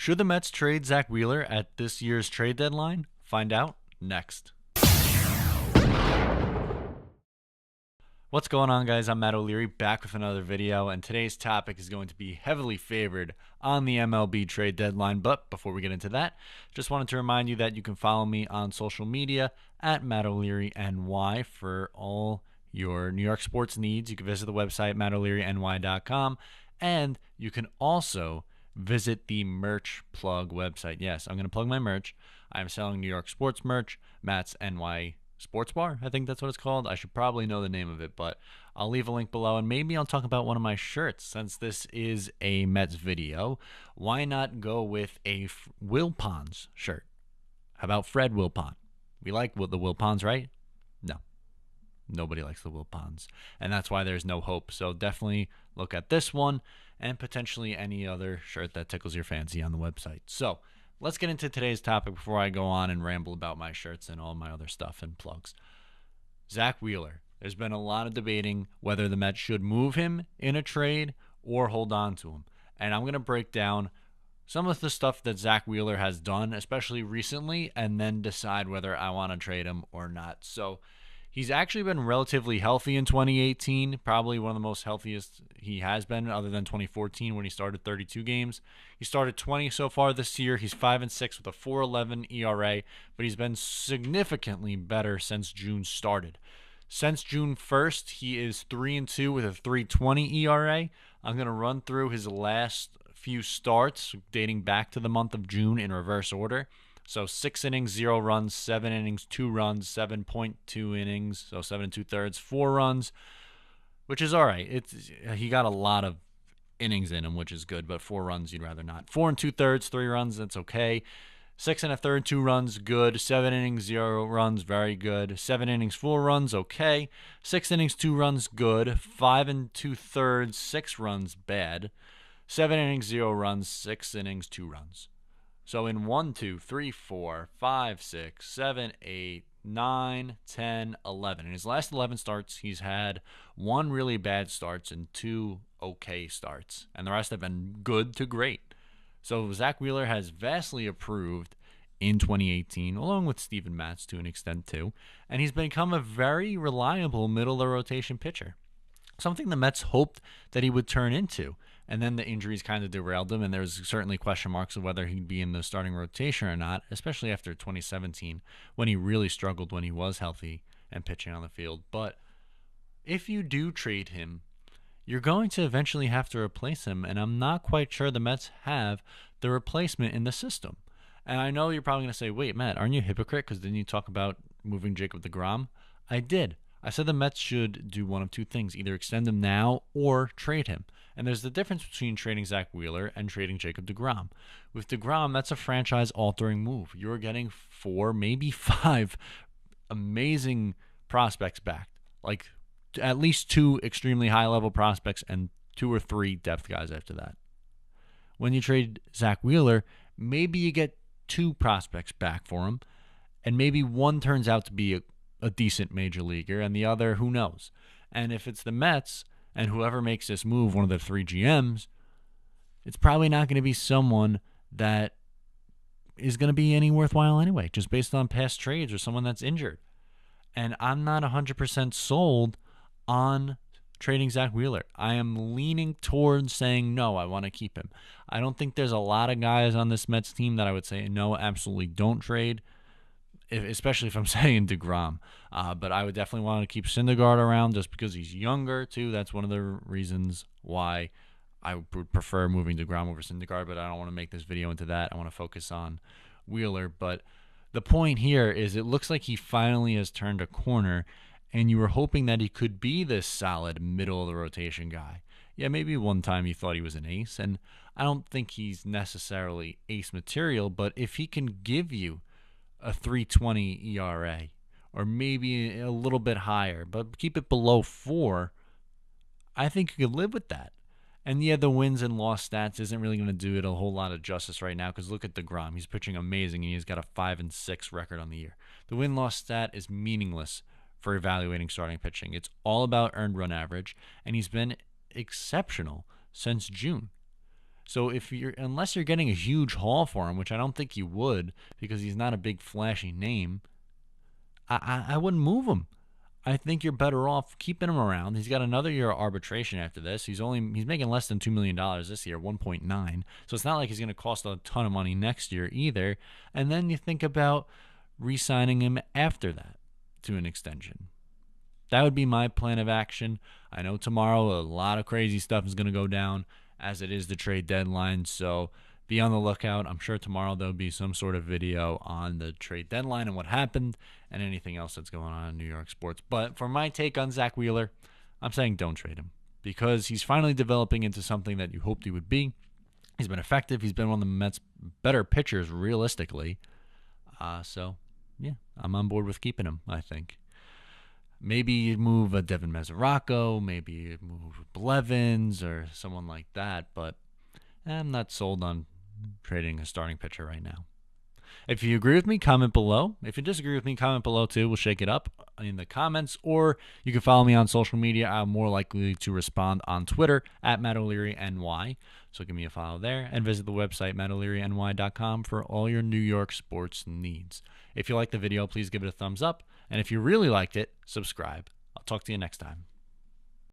Should the Mets trade Zack Wheeler at this year's trade deadline? Find out next. What's going on, guys? I'm Matt O'Leary, back with another video, and today's topic is going to be heavily favored on the MLB trade deadline. But before we get into that, just wanted to remind you that you can follow me on social media at Matt O'Leary NY for all your New York sports needs. You can visit the website mattolearyny.com, and you can also visit the merch plug website. Yes, I'm going to plug my merch. I'm selling New York sports merch, Matt's NY Sports Bar, I think that's what it's called. I should probably know the name of it, but I'll leave a link below, and maybe I'll talk about one of my shirts. Since this is a Mets video, why not go with a Wilpons shirt? How about Fred Wilpon? We like the Wilpons, right? No. Nobody likes the Wilpons, and that's why there's no hope. So definitely look at this one and potentially any other shirt that tickles your fancy on the website. So let's get into today's topic before I go on and ramble about my shirts and all my other stuff and plugs. Zack Wheeler. There's been a lot of debating whether the Mets should move him in a trade or hold on to him. And I'm going to break down some of the stuff that Zack Wheeler has done, especially recently, and then decide whether I want to trade him or not. So he's actually been relatively healthy in 2018, probably one of the most healthiest he has been other than 2014 when he started 32 games. He started 20 so far this year. He's 5-6 with a 4.11 ERA, but he's been significantly better since June started. Since June 1st, he is 3-2 with a 3.20 ERA. I'm going to run through his last few starts dating back to the month of June in reverse order. So 6 innings, 0 runs, 7 innings, 2 runs, 7.2 innings, so 7 2/3, 4 runs, which is all right. He got a lot of innings in him, which is good, but 4 runs you'd rather not. 4 2/3, 3 runs, that's okay. 6 1/3, 2 runs, good. 7 innings, 0 runs, very good. 7 innings, 4 runs, okay. 6 innings, 2 runs, good. 5 2/3, 6 runs, bad. 7 innings, 0 runs, 6 innings, 2 runs. So in 1, 2, 3, 4, 5, 6, 7, 8, 9, 10, 11. In his last 11 starts, he's had 1 really bad starts and 2 okay starts. And the rest have been good to great. So Zack Wheeler has vastly improved in 2018, along with Steven Matz to an extent too. And he's become a very reliable middle-of-the-rotation pitcher. Something the Mets hoped that he would turn into. And then the injuries kind of derailed him, and there's certainly question marks of whether he'd be in the starting rotation or not, especially after 2017 when he really struggled when he was healthy and pitching on the field. But if you do trade him, you're going to eventually have to replace him, and I'm not quite sure the Mets have the replacement in the system. And I know you're probably going to say, wait, Matt, aren't you a hypocrite? Because didn't you talk about moving Jacob deGrom? I did. I said the Mets should do one of two things, either extend him now or trade him. And there's the difference between trading Zack Wheeler and trading Jacob deGrom. With deGrom, that's a franchise-altering move. You're getting 4, maybe 5 amazing prospects back. Like at least 2 extremely high-level prospects and 2 or 3 depth guys after that. When you trade Zack Wheeler, maybe you get 2 prospects back for him, and maybe one turns out to be a decent major leaguer, and the other, who knows? And if it's the Mets, and whoever makes this move, one of the 3 GMs, it's probably not going to be someone that is going to be any worthwhile anyway, just based on past trades or someone that's injured. And I'm not 100% sold on trading Zack Wheeler. I am leaning towards saying no, I want to keep him. I don't think there's a lot of guys on this Mets team that I would say no, absolutely don't trade, especially if I'm saying deGrom. But I would definitely want to keep Syndergaard around just because he's younger, too. That's one of the reasons why I would prefer moving deGrom over Syndergaard, but I don't want to make this video into that. I want to focus on Wheeler. But the point here is it looks like he finally has turned a corner, and you were hoping that he could be this solid middle-of-the-rotation guy. Yeah, maybe one time you thought he was an ace, and I don't think he's necessarily ace material, but if he can give you a 3.20 ERA, or maybe a little bit higher, but keep it below 4, I think you could live with that. And yeah, the wins and loss stats isn't really going to do it a whole lot of justice right now, because look at deGrom. He's pitching amazing, and he's got a 5-6 record on the year. The win-loss stat is meaningless for evaluating starting pitching. It's all about earned run average, and he's been exceptional since June. So unless you're getting a huge haul for him, which I don't think you would because he's not a big flashy name, I wouldn't move him. I think you're better off keeping him around. He's got another year of arbitration after this. He's making less than $2 million this year, 1.9. So it's not like he's going to cost a ton of money next year either. And then you think about re-signing him after that to an extension. That would be my plan of action. I know tomorrow a lot of crazy stuff is going to go down as it is the trade deadline. So be on the lookout. I'm sure tomorrow there'll be some sort of video on the trade deadline and what happened and anything else that's going on in New York sports. But for my take on Zack Wheeler, I'm saying don't trade him because he's finally developing into something that you hoped he would be. He's been effective. He's been one of the Mets' better pitchers realistically. So, yeah, I'm on board with keeping him, I think. Maybe you move a Devin Mesoraco, maybe you move Blevins or someone like that, but I'm not sold on trading a starting pitcher right now. If you agree with me, comment below. If you disagree with me, comment below too. We'll shake it up in the comments, or you can follow me on social media. I'm more likely to respond on Twitter at MattO'LearyNY. So give me a follow there and visit the website MattO'LearyNY.com for all your New York sports needs. If you liked the video, please give it a thumbs up. And if you really liked it, subscribe. I'll talk to you next time.